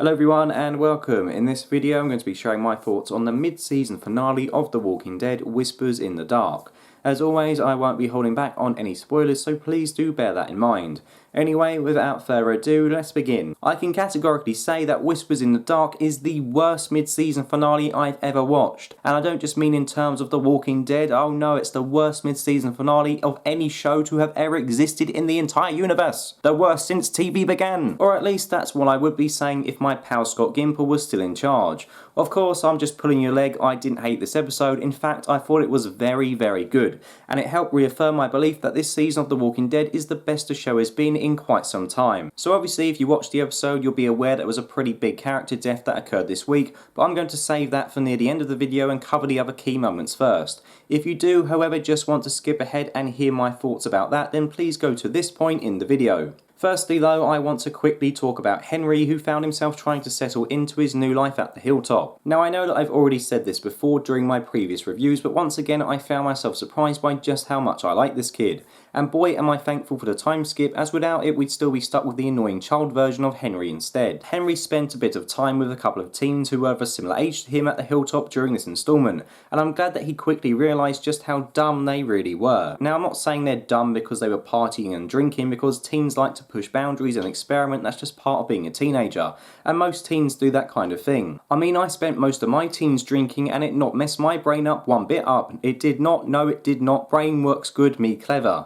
Hello everyone and welcome. In this video I'm going to be sharing my thoughts on the mid-season finale of The Walking Dead, Whispers in the Dark. As always, I won't be holding back on any spoilers, so please do bear that in mind. Anyway, without further ado, let's begin. I can categorically say that Whispers in the Dark is the worst mid-season finale I've ever watched. And I don't just mean in terms of The Walking Dead, oh no, it's the worst mid-season finale of any show to have ever existed in the entire universe. The worst since TV began. Or at least that's what I would be saying if my pal Scott Gimple was still in charge. Of course, I'm just pulling your leg, I didn't hate this episode, in fact I thought it was very good. And it helped reaffirm my belief that this season of The Walking Dead is the best the show has been in quite some time. So obviously if you watched the episode you'll be aware that it was a pretty big character death that occurred this week, but I'm going to save that for near the end of the video and cover the other key moments first. If you do, however, just want to skip ahead and hear my thoughts about that, then please go to this point in the video. Firstly though, I want to quickly talk about Henry, who found himself trying to settle into his new life at the hilltop. Now I know that I've already said this before during my previous reviews, but once again I found myself surprised by just how much I like this kid. And boy am I thankful for the time skip, as without it we'd still be stuck with the annoying child version of Henry instead. Henry spent a bit of time with a couple of teens who were of a similar age to him at the hilltop during this installment, and I'm glad that he quickly realised just how dumb they really were. Now I'm not saying they're dumb because they were partying and drinking, because teens like to push boundaries and experiment, that's just part of being a teenager, and most teens do that kind of thing. I mean, I spent most of my teens drinking and it not messed my brain up one bit up. It did not, no it did not. Brain works good, me clever.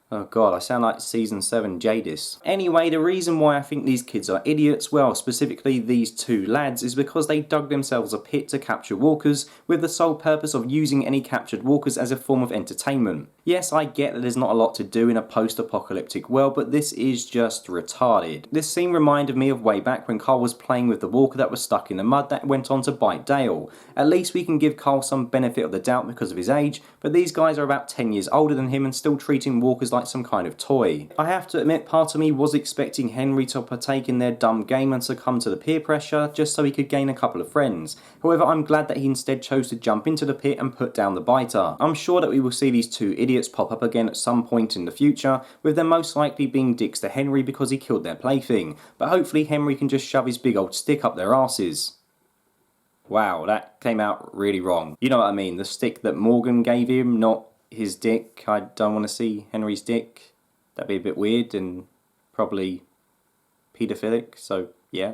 Oh god, I sound like season 7 Jadis. Anyway, the reason why I think these kids are idiots, well specifically these two lads, is because they dug themselves a pit to capture walkers with the sole purpose of using any captured walkers as a form of entertainment. Yes, I get that there's not a lot to do in a post-apocalyptic world, but this is just retarded. This scene reminded me of way back when Carl was playing with the walker that was stuck in the mud that went on to bite Dale. At least we can give Carl some benefit of the doubt because of his age, but these guys are about 10 years older than him and still treating walkers like some kind of toy. I have to admit, part of me was expecting Henry to partake in their dumb game and succumb to the peer pressure just so he could gain a couple of friends. However, I'm glad that he instead chose to jump into the pit and put down the biter. I'm sure that we will see these two idiots pop up again at some point in the future, with them most likely being dicks to Henry because he killed their plaything, but hopefully Henry can just shove his big old stick up their asses. Wow, that came out really wrong. You know what I mean, the stick that Morgan gave him, not his dick. I don't want to see Henry's dick. That'd be a bit weird and probably paedophilic, so yeah,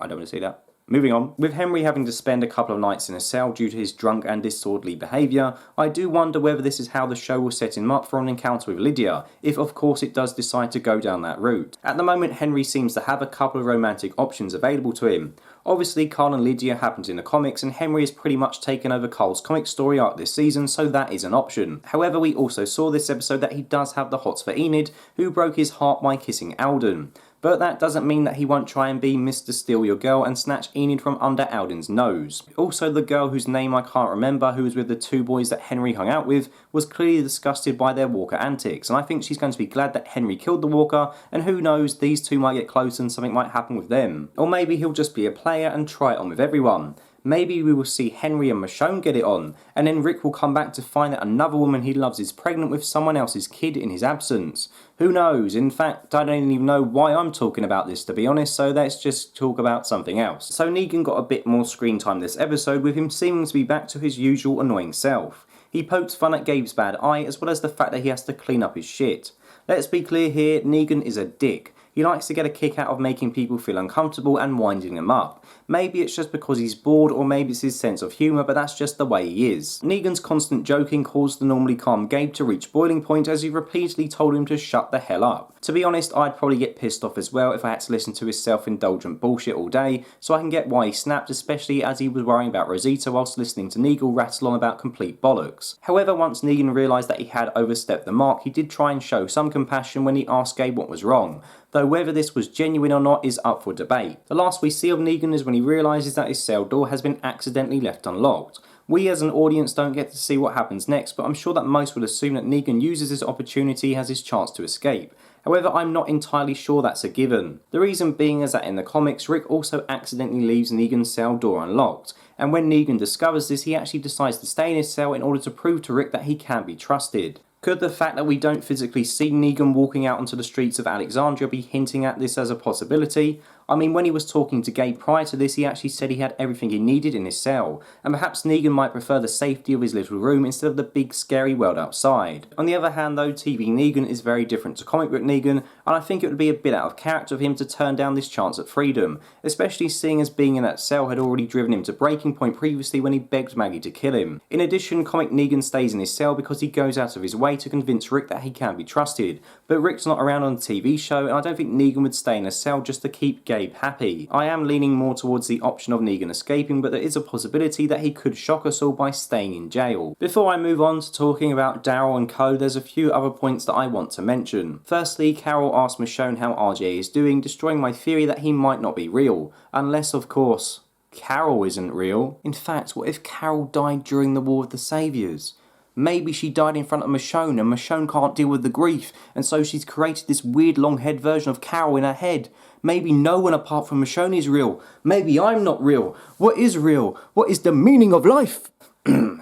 I don't want to see that. Moving on. With Henry having to spend a couple of nights in a cell due to his drunk and disorderly behaviour, I do wonder whether this is how the show will set him up for an encounter with Lydia, if of course it does decide to go down that route. At the moment Henry seems to have a couple of romantic options available to him. Obviously Carl and Lydia happens in the comics and Henry has pretty much taken over Carl's comic story arc this season, so that is an option. However, we also saw this episode that he does have the hots for Enid, who broke his heart by kissing Alden. But that doesn't mean that he won't try and be Mr. Steal Your Girl and snatch Enid from under Alden's nose. Also, the girl whose name I can't remember, who was with the two boys that Henry hung out with, was clearly disgusted by their walker antics, and I think she's going to be glad that Henry killed the walker, and who knows, these two might get close and something might happen with them. Or maybe he'll just be a player and try it on with everyone. Maybe we will see Henry and Michonne get it on, and then Rick will come back to find that another woman he loves is pregnant with someone else's kid in his absence. Who knows? In fact, I don't even know why I'm talking about this, to be honest, so let's just talk about something else. So Negan got a bit more screen time this episode, with him seeming to be back to his usual annoying self. He pokes fun at Gabe's bad eye, as well as the fact that he has to clean up his shit. Let's be clear here, Negan is a dick. He likes to get a kick out of making people feel uncomfortable and winding them up. Maybe it's just because he's bored, or maybe it's his sense of humour, but that's just the way he is. Negan's constant joking caused the normally calm Gabe to reach boiling point as he repeatedly told him to shut the hell up. To be honest, I'd probably get pissed off as well if I had to listen to his self-indulgent bullshit all day, so I can get why he snapped, especially as he was worrying about Rosita whilst listening to Negan rattle on about complete bollocks. However, once Negan realised that he had overstepped the mark, he did try and show some compassion when he asked Gabe what was wrong, though whether this was genuine or not is up for debate. The last we see of Negan is when he realises that his cell door has been accidentally left unlocked. We as an audience don't get to see what happens next, but I'm sure that most would assume that Negan uses this opportunity as his chance to escape. However, I'm not entirely sure that's a given. The reason being is that in the comics, Rick also accidentally leaves Negan's cell door unlocked, and when Negan discovers this, he actually decides to stay in his cell in order to prove to Rick that he can be trusted. Could the fact that we don't physically see Negan walking out onto the streets of Alexandria be hinting at this as a possibility? I mean, when he was talking to Gabe prior to this, he actually said he had everything he needed in his cell, and perhaps Negan might prefer the safety of his little room instead of the big scary world outside. On the other hand though, TV Negan is very different to comic book Negan, and I think it would be a bit out of character of him to turn down this chance at freedom, especially seeing as being in that cell had already driven him to breaking point previously when he begged Maggie to kill him. In addition, comic Negan stays in his cell because he goes out of his way to convince Rick that he can be trusted, but Rick's not around on the TV show, and I don't think Negan would stay in a cell just to keep Gabe happy. I am leaning more towards the option of Negan escaping, but there is a possibility that he could shock us all by staying in jail. Before I move on to talking about Daryl and co, there's a few other points that I want to mention. Firstly, Carol asked Michonne how RJ is doing, destroying my theory that he might not be real, unless of course Carol isn't real. In fact, what if Carol died during the War of the Saviours? Maybe she died in front of Michonne and Michonne can't deal with the grief, and so she's created this weird long-haired version of Carol in her head. Maybe no one apart from Michonne is real. Maybe I'm not real. What is real? What is the meaning of life?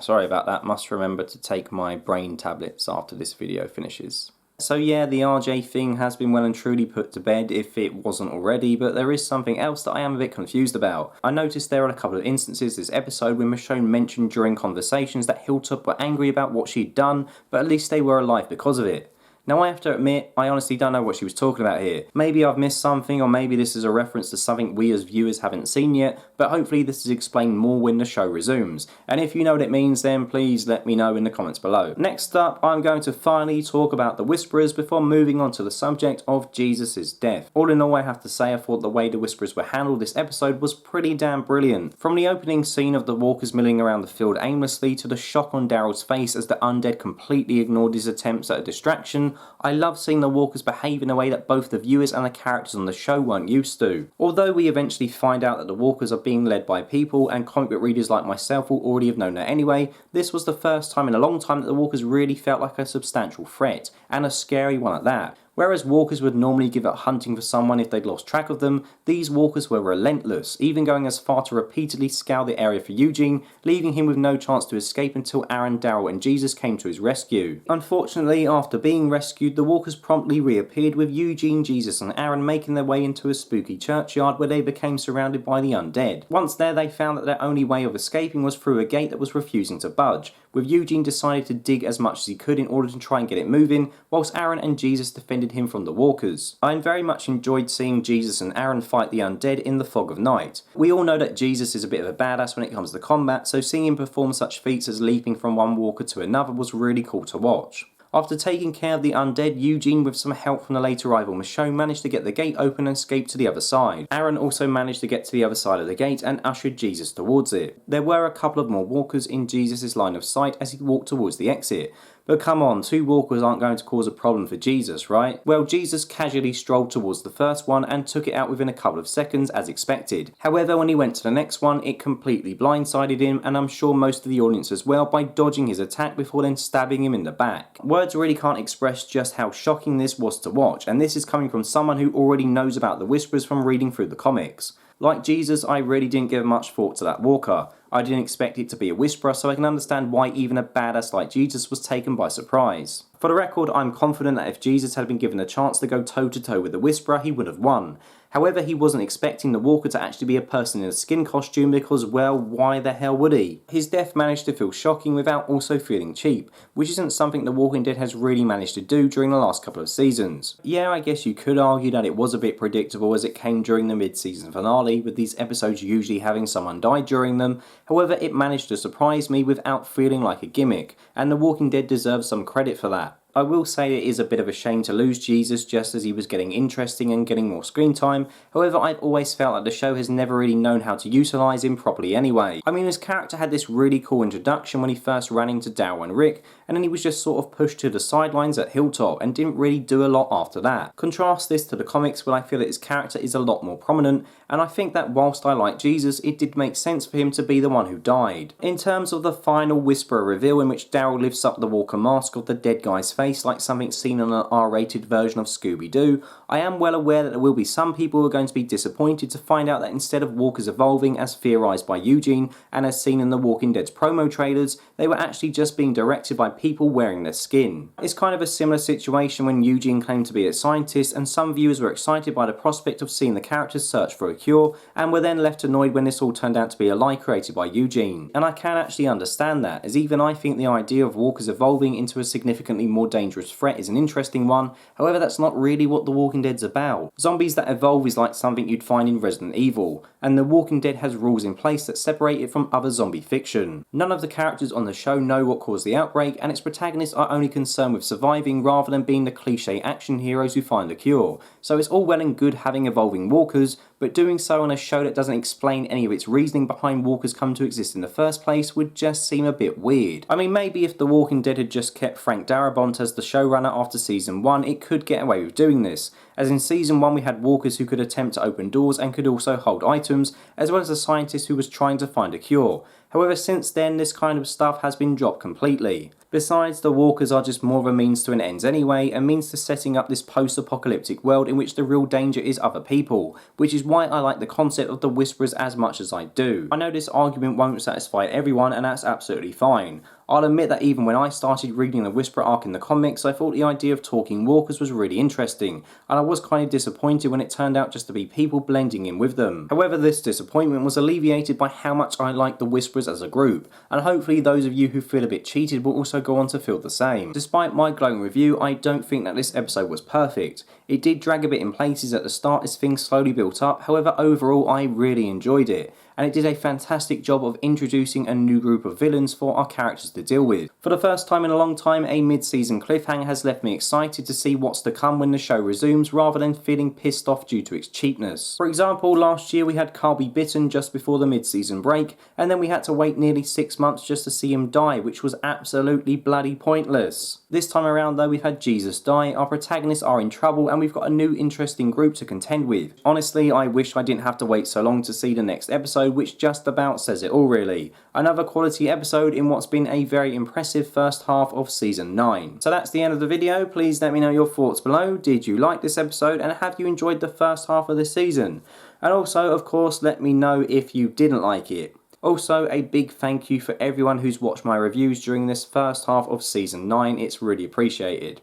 Sorry about that, must remember to take my brain tablets after this video finishes. So yeah, the RJ thing has been well and truly put to bed if it wasn't already, but there is something else that I am a bit confused about. I noticed there are a couple of instances this episode when Michonne mentioned during conversations that Hilltop were angry about what she'd done, but at least they were alive because of it. Now I have to admit, I honestly don't know what she was talking about here. Maybe I've missed something, or maybe this is a reference to something we as viewers haven't seen yet, but hopefully this is explained more when the show resumes. And if you know what it means, then please let me know in the comments below. Next up, I'm going to finally talk about the Whisperers before moving on to the subject of Jesus' death. All in all, I have to say I thought the way the Whisperers were handled this episode was pretty damn brilliant. From the opening scene of the walkers milling around the field aimlessly to the shock on Daryl's face as the undead completely ignored his attempts at a distraction, I love seeing the walkers behave in a way that both the viewers and the characters on the show weren't used to. Although we eventually find out that the walkers are being led by people, and comic book readers like myself will already have known that anyway, this was the first time in a long time that the walkers really felt like a substantial threat, and a scary one at that. Whereas walkers would normally give up hunting for someone if they'd lost track of them, these walkers were relentless, even going as far to repeatedly scour the area for Eugene, leaving him with no chance to escape until Aaron, Daryl and Jesus came to his rescue. Unfortunately, after being rescued, the walkers promptly reappeared with Eugene, Jesus and Aaron making their way into a spooky churchyard where they became surrounded by the undead. Once there, they found that their only way of escaping was through a gate that was refusing to budge, with Eugene decided to dig as much as he could in order to try and get it moving, whilst Aaron and Jesus defended him from the walkers. I very much enjoyed seeing Jesus and Aaron fight the undead in the fog of night. We all know that Jesus is a bit of a badass when it comes to combat, so seeing him perform such feats as leaping from one walker to another was really cool to watch. After taking care of the undead, Eugene, with some help from the late arrival Michonne, managed to get the gate open and escape to the other side. Aaron also managed to get to the other side of the gate and ushered Jesus towards it. There were a couple of more walkers in Jesus' line of sight as he walked towards the exit. But come on, 2 walkers aren't going to cause a problem for Jesus, right? Well, Jesus casually strolled towards the first one and took it out within a couple of seconds as expected. However, when he went to the next one, it completely blindsided him, and I'm sure most of the audience as well, by dodging his attack before then stabbing him in the back. Words really can't express just how shocking this was to watch, and this is coming from someone who already knows about the Whisperers from reading through the comics. Like Jesus, I really didn't give much thought to that walker. I didn't expect it to be a Whisperer, so I can understand why even a badass like Jesus was taken by surprise. For the record, I'm confident that if Jesus had been given a chance to go toe-to-toe with the Whisperer, he would have won. However, he wasn't expecting the walker to actually be a person in a skin costume because, well, why the hell would he? His death managed to feel shocking without also feeling cheap, which isn't something The Walking Dead has really managed to do during the last couple of seasons. Yeah, I guess you could argue that it was a bit predictable as it came during the mid-season finale, with these episodes usually having someone die during them. However, it managed to surprise me without feeling like a gimmick, and The Walking Dead deserves some credit for that. I will say it is a bit of a shame to lose Jesus just as he was getting interesting and getting more screen time. However, I've always felt that the show has never really known how to utilise him properly anyway. I mean, his character had this really cool introduction when he first ran into Daryl and Rick, and then he was just sort of pushed to the sidelines at Hilltop and didn't really do a lot after that. Contrast this to the comics where I feel that his character is a lot more prominent, and I think that whilst I like Jesus, it did make sense for him to be the one who died. In terms of the final Whisperer reveal in which Daryl lifts up the Walker mask of the dead guy's face, face like something seen on an R-rated version of Scooby-Doo, I am well aware that there will be some people who are going to be disappointed to find out that instead of walkers evolving as theorised by Eugene and as seen in The Walking Dead's promo trailers, they were actually just being directed by people wearing their skin. It's kind of a similar situation when Eugene claimed to be a scientist and some viewers were excited by the prospect of seeing the characters search for a cure and were then left annoyed when this all turned out to be a lie created by Eugene. And I can actually understand that, as even I think the idea of walkers evolving into a significantly more dangerous threat is an interesting one. However, that's not really what The Walking Dead's about. Zombies that evolve is like something you'd find in Resident Evil, and The Walking Dead has rules in place that separate it from other zombie fiction. None of the characters on the show know what caused the outbreak, and its protagonists are only concerned with surviving rather than being the cliche action heroes who find a cure. So it's all well and good having evolving walkers, but doing so on a show that doesn't explain any of its reasoning behind walkers come to exist in the first place would just seem a bit weird. I mean, maybe if The Walking Dead had just kept Frank Darabont as the showrunner after season 1, it could get away with doing this, as in season 1 we had walkers who could attempt to open doors and could also hold items, as well as a scientist who was trying to find a cure. However, since then this kind of stuff has been dropped completely. Besides, the walkers are just more of a means to an end anyway, a means to setting up this post-apocalyptic world in which the real danger is other people, which is why I like the concept of the Whisperers as much as I do. I know this argument won't satisfy everyone, and that's absolutely fine. I'll admit that even when I started reading the Whisperer arc in the comics, I thought the idea of talking walkers was really interesting, and I was kind of disappointed when it turned out just to be people blending in with them. However, this disappointment was alleviated by how much I like the Whisperers as a group, and hopefully those of you who feel a bit cheated will also go on to feel the same. Despite my glowing review, I don't think that this episode was perfect. It did drag a bit in places at the start as things slowly built up, however overall I really enjoyed it, and it did a fantastic job of introducing a new group of villains for our characters to deal with. For the first time in a long time, a mid-season cliffhanger has left me excited to see what's to come when the show resumes rather than feeling pissed off due to its cheapness. For example, last year we had Carl be bitten just before the mid-season break, and then we had to wait nearly 6 months just to see him die, which was absolutely bloody pointless. This time around though, we've had Jesus die, our protagonists are in trouble, and we've got a new interesting group to contend with. Honestly, I wish I didn't have to wait so long to see the next episode, which just about says it all really. Another quality episode in what's been a very impressive first half of season 9. So that's the end of the video. Please let me know your thoughts below. Did you like this episode, and have you enjoyed the first half of this season? And also, of course, let me know if you didn't like it. Also, a big thank you for everyone who's watched my reviews during this first half of season 9, it's really appreciated.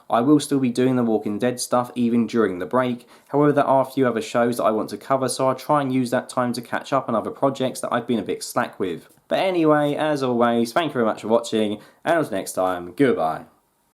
I will still be doing the Walking Dead stuff even during the break, however there are a few other shows that I want to cover, so I'll try and use that time to catch up on other projects that I've been a bit slack with. But anyway, as always, thank you very much for watching, and until next time, goodbye.